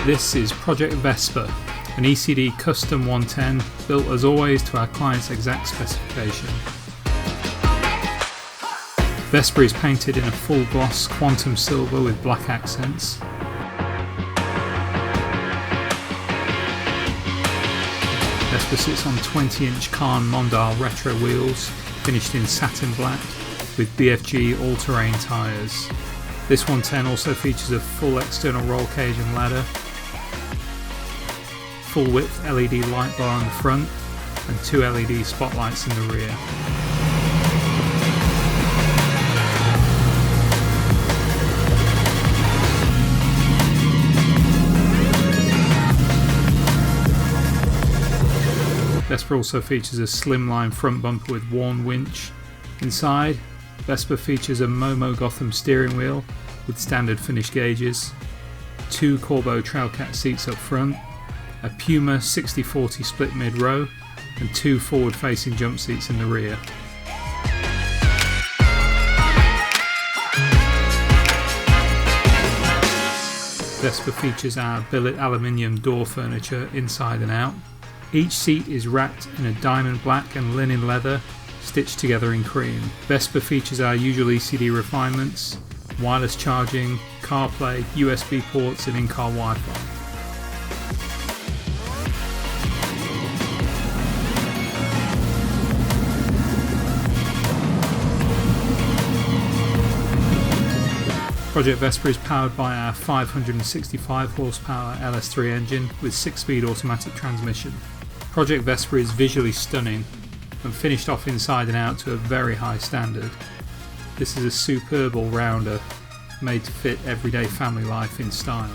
This is Project Vesper, an E.C.D custom 110 built as always to our client's exact specification. Vesper is painted in a full gloss quantum silver with black accents. Vesper sits on 20-inch Cairn Mondale retro wheels finished in satin black with BFG all-terrain tyres. This 110 also features a full external roll cage and ladder, full width LED light bar in the front and 2 LED spotlights in the rear. Vesper also features a slimline front bumper with worn winch. Inside, Vesper features a Momo Gotham steering wheel with standard finish gauges, 2 Corbeau Trailcat seats up front, a Puma 60/40 split mid-row and 2 forward-facing jump seats in the rear. Vesper features our billet aluminium door furniture inside and out. Each seat is wrapped in a diamond black and linen leather stitched together in cream. Vesper features our usual E.C.D refinements, wireless charging, CarPlay, USB ports and in-car Wi-Fi. Project Vesper is powered by our 565 horsepower LS3 engine with 6-speed automatic transmission. Project Vesper is visually stunning and finished off inside and out to a very high standard. This is a superb all-rounder made to fit everyday family life in style.